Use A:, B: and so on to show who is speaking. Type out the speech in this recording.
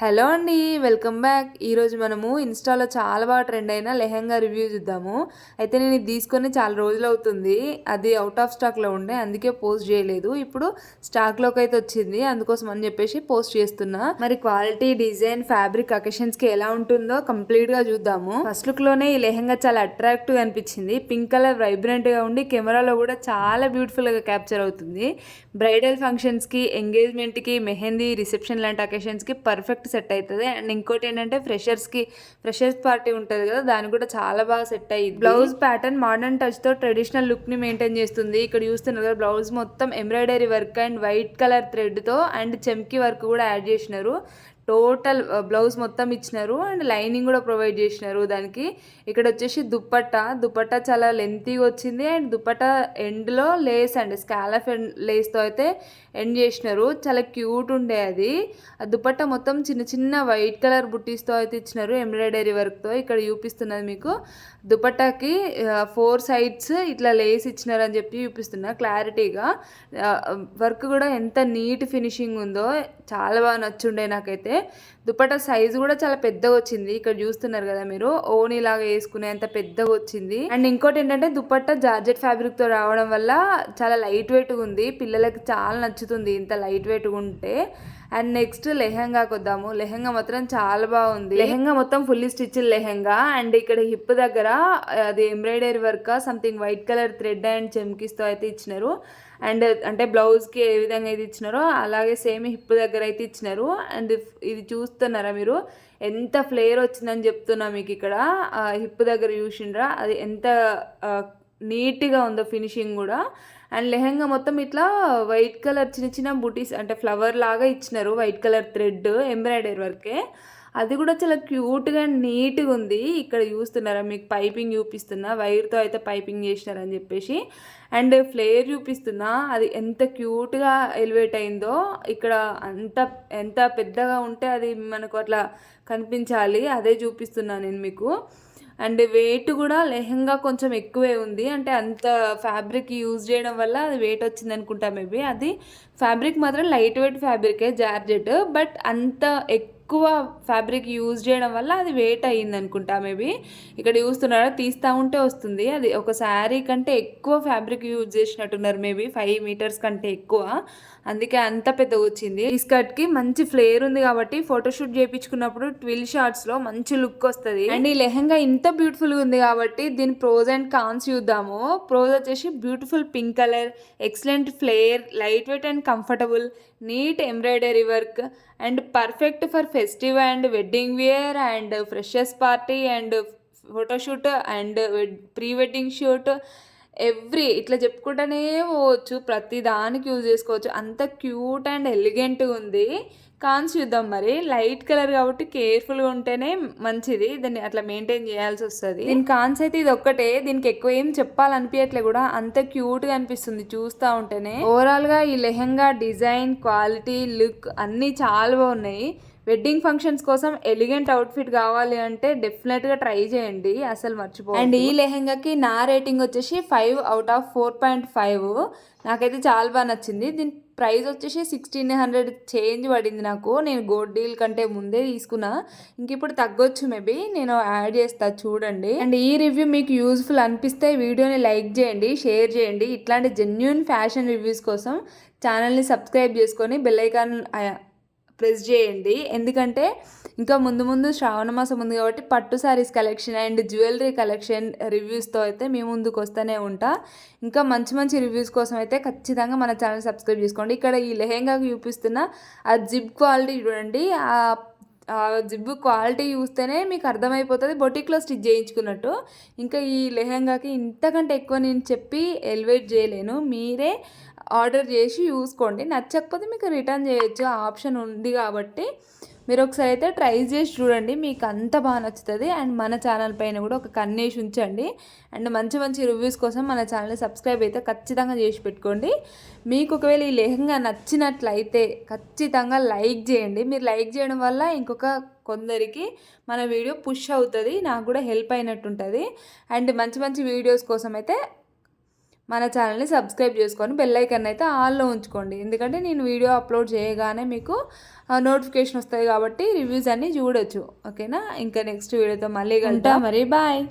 A: Hello అండి, welcome back. ఈరోజు మనము ఇన్స్టాలో చాలా బాగా ట్రెండ్ అయిన లెహంగా రివ్యూ చూద్దాము. అయితే నేను ఇది తీసుకొని చాలా రోజులు అవుతుంది. అది అవుట్ ఆఫ్ స్టాక్లో ఉండే, అందుకే పోస్ట్ చేయలేదు. ఇప్పుడు స్టాక్లోకి అయితే వచ్చింది, అందుకోసం అని చెప్పేసి పోస్ట్ చేస్తున్నా. మరి క్వాలిటీ, డిజైన్, ఫ్యాబ్రిక్ అకేషన్స్కి ఎలా ఉంటుందో కంప్లీట్గా చూద్దాము. ఫస్ట్ లుక్లోనే ఈ లెహంగా చాలా అట్రాక్టివ్గా అనిపించింది. పింక్ కలర్ వైబ్రెంట్గా ఉండి కెమెరాలో కూడా చాలా బ్యూటిఫుల్గా క్యాప్చర్ అవుతుంది. బ్రైడల్ ఫంక్షన్స్కి, ఎంగేజ్మెంట్కి, మెహందీ, రిసెప్షన్ లాంటి అకేషన్స్కి పర్ఫెక్ట్ సెట్ అవుతుంది. అండ్ ఇంకోటి ఏంటంటే ఫ్రెషర్స్ పార్టీ ఉంటుంది కదా, దానికి కూడా చాలా బాగా సెట్ అయ్యింది. బ్లౌజ్ ప్యాటర్న్ మోడర్న్ టచ్ తో ట్రెడిషనల్ లుక్ ని మెయింటైన్ చేస్తుంది. ఇక్కడ చూస్తున్నారు కదా, బ్లౌజ్ మొత్తం embroidery work and white colour thread తో అండ్ చెమ్కి వర్క్ కూడా యాడ్ చేసినారు. టోటల్ బ్లౌజ్ మొత్తం ఇచ్చినారు అండ్ లైనింగ్ కూడా ప్రొవైడ్ చేసినారు దానికి. ఇక్కడ వచ్చేసి దుపట్టా చాలా లెంతీగా వచ్చింది. అండ్ దుపట్టా ఎండ్లో లేస్ అండ్ స్కాలఫ్ లేస్తో అయితే ఎండ్ చేసినారు. చాలా క్యూట్ ఉండే అది. ఆ దుపట్టా మొత్తం చిన్న చిన్న వైట్ కలర్ బుట్టీస్తో అయితే ఇచ్చినారు, ఎంబ్రాయిడరీ వర్క్తో. ఇక్కడ చూపిస్తున్నది మీకు దుపట్టాకి 4 సైడ్స్ ఇట్లా లేస్ ఇచ్చినారని చెప్పి చూపిస్తున్నా క్లారిటీగా. వర్క్ కూడా ఎంత నీట్ ఫినిషింగ్ ఉందో, చాలా బాగా నచ్చుండే నాకైతే. దుపట్టా సైజు కూడా చాలా పెద్దగా వచ్చింది. ఇక్కడ చూస్తున్నారు కదా మీరు, ఓనీ లాగా వేసుకునే అంత పెద్దగా వచ్చింది. అండ్ ఇంకోటి ఏంటంటే దుపట్టా జార్జెట్ ఫ్యాబ్రిక్ తో రావడం వల్ల చాలా లైట్ వెయిట్ ఉంది. పిల్లలకి చాలా నచ్చుతుంది ఇంత లైట్ వెయిట్ ఉంటే. అండ్ నెక్స్ట్ లెహంగాకి వద్దాము. లెహంగా మాత్రం చాలా బాగుంది. లెహంగా మొత్తం ఫుల్లీ స్టిచ్ లెహంగా. అండ్ ఇక్కడ హిప్ దగ్గర అది embroidery work something white colour thread and చెమ్కీస్తో అయితే ఇచ్చినారు. అండ్ అంటే బ్లౌజ్కి ఏ విధంగా అయితే ఇచ్చినారో అలాగే సేమ్ హిప్ దగ్గర అయితే ఇచ్చినారు. అండ్ ఇది చూస్తున్నారా మీరు, ఎంత ఫ్లేర్ వచ్చిందని చెప్తున్నా మీకు. ఇక్కడ హిప్ దగ్గర చూసిండ్రా, అది ఎంత నీట్గా ఉందో ఫినిషింగ్ కూడా. అండ్ లెహంగా మొత్తం ఇట్లా వైట్ కలర్ చిన్న చిన్న బుటీస్ అంటే ఫ్లవర్ లాగా ఇచ్చినారు, వైట్ కలర్ థ్రెడ్ ఎంబ్రాయిడరీ వర్కే. అది కూడా చాలా క్యూట్గా నీట్గా ఉంది. ఇక్కడ చూస్తున్నారా మీకు పైపింగ్ చూపిస్తున్నా, వైర్తో అయితే పైపింగ్ చేసినారని చెప్పేసి. అండ్ ఫ్లేర్ చూపిస్తున్నా, అది ఎంత క్యూట్గా ఎలివేట్ అయిందో. ఇక్కడ ఎంత పెద్దగా ఉంటే అది మనకు అట్లా కనిపించాలి, అదే చూపిస్తున్నా నేను మీకు. అండ్ వెయిట్ కూడా లెహంగా కొంచెం ఎక్కువే ఉంది. అంటే అంత ఫ్యాబ్రిక్ యూజ్ చేయడం వల్ల అది వెయిట్ వచ్చింది అనుకుంటా మేబీ. అది ఫ్యాబ్రిక్ మాత్రం లైట్ వెయిట్ ఫ్యాబ్రికే, జార్జెట్. బట్ అంత ఎక్కువ ఫ్యాబ్రిక్ యూజ్ చేయడం వల్ల అది వెయిట్ అయ్యింది అనుకుంటా మేబీ. ఇక్కడ చూస్తున్నారా, తీస్తూ ఉంటే వస్తుంది. అది ఒక శారీ కంటే ఎక్కువ ఫ్యాబ్రిక్ యూజ్ చేసినట్టున్నారు మేబీ, 5 మీటర్స్ కంటే ఎక్కువ, అందుకే అంత పెద్దగా వచ్చింది. ఈ స్కర్ట్కి మంచి ఫ్లేర్ ఉంది కాబట్టి ఫోటోషూట్ చేయించుకున్నప్పుడు ట్విల్ షార్ట్స్లో మంచి లుక్ వస్తుంది. అండ్ ఈ లెహంగా ఇంత బ్యూటిఫుల్గా ఉంది కాబట్టి దీని ప్రోస్ అండ్ కాన్స్ చూద్దాము. ప్రోస్ వచ్చేసి beautiful pink colour, excellent flare, light weight and comfortable, neat embroidery work and perfect for festive and wedding wear and freshers party and photoshoot and pre wedding shoot. ఇట్లా చెప్పుకుంటూనే పోవచ్చు, ప్రతి దానికి use చేసుకోవచ్చు. అంత cute and ఎలిగెంట్గా ఉంది. Cons చూద్దాం. మరి లైట్ కలర్ కాబట్టి కేర్ఫుల్గా ఉంటేనే మంచిది, దాన్ని అట్లా మెయింటైన్ చేయాల్సి వస్తుంది. దీని కాన్స్ అయితే ఇది ఒక్కటే, దీనికి ఎక్కువ ఏం చెప్పాలనిపించట్లే కూడా, అంత క్యూట్గా అనిపిస్తుంది చూస్తూ ఉంటేనే. ఓవరాల్గా ఈ లెహంగా డిజైన్, క్వాలిటీ, లుక్ అన్నీ చాలా బాగున్నాయి. వెడ్డింగ్ ఫంక్షన్స్ కోసం ఎలిగెంట్ అవుట్ఫిట్ కావాలి అంటే డెఫినెట్గా ట్రై చేయండి, అసలు మర్చిపోండి. అండ్ ఈ లెహంగాకి నా రేటింగ్ వచ్చేసి 5/4.5. నాకైతే చాలా బాగా నచ్చింది. దీని ప్రైస్ వచ్చేసి 1600 చేంజ్ పడింది నాకు. నేను గోల్డ్ డీల్ కంటే ముందే తీసుకున్నా, ఇంక ఇప్పుడు తగ్గొచ్చు మేబీ, నేను యాడ్ చేస్తా చూడండి. అండ్ ఈ రివ్యూ మీకు యూజ్ఫుల్ అనిపిస్తే వీడియోని లైక్ చేయండి, షేర్ చేయండి. ఇట్లాంటి జెన్యూన్ ఫ్యాషన్ రివ్యూస్ కోసం ఛానల్ని సబ్స్క్రైబ్ చేసుకొని బెల్ ఐకాన్ ప్రెస్ చేయండి. ఎందుకంటే ఇంకా ముందు శ్రావణ మాసం ఉంది కాబట్టి పట్టు saris collection and jewellery collection రివ్యూస్తో అయితే మీ ముందుకు వస్తూనే ఉంటా. ఇంకా మంచి రివ్యూస్ కోసం అయితే ఖచ్చితంగా మన ఛానల్ సబ్స్క్రైబ్ చేసుకోండి. ఇక్కడ ఈ లెహంగాకి చూపిస్తున్న ఆ జిప్ క్వాలిటీ చూడండి, ఆ జిబ్బు క్వాలిటీ చూస్తేనే మీకు అర్థమైపోతుంది బొటిక్లో స్టిచ్ చేయించుకున్నట్టు. ఇంకా ఈ లెహంగాకి ఇంతకంటే ఎక్కువ నేను చెప్పి ఎలివేట్ చేయలేను, మీరే ఆర్డర్ చేసి చూసుకోండి. నచ్చకపోతే మీకు రిటర్న్ చేయొచ్చు, ఆ ఆప్షన్ ఉంది కాబట్టి మీరు ఒకసారి అయితే ట్రై చేసి చూడండి, మీకు అంత బాగా నచ్చుతుంది. అండ్ మన ఛానల్ పైన కూడా ఒక కన్నేసి ఉంచండి. అండ్ మంచి రివ్యూస్ కోసం మన ఛానల్ని సబ్స్క్రైబ్ అయితే ఖచ్చితంగా చేసి పెట్టుకోండి. మీకు ఒకవేళ ఈ లెహంగా నచ్చినట్లయితే ఖచ్చితంగా లైక్ చేయండి. మీరు లైక్ చేయడం వల్ల ఇంకొక కొందరికి మన వీడియో పుష్ అవుతుంది, నాకు కూడా హెల్ప్ అయినట్టు ఉంటుంది. అండ్ మంచి వీడియోస్ కోసం అయితే మన ఛానల్ని సబ్స్క్రైబ్ చేసుకొని బెల్ ఐకాన్ అయితే ఆల్లో ఉంచుకోండి. ఎందుకంటే నేను వీడియో అప్లోడ్ చేయగానే మీకు నోటిఫికేషన్ వస్తాయి కాబట్టి రివ్యూస్ అన్నీ చూడొచ్చు. ఓకేనా? ఇంకా నెక్స్ట్ వీడియోతో మళ్ళీ కలుద్దాం. మరి బాయ్.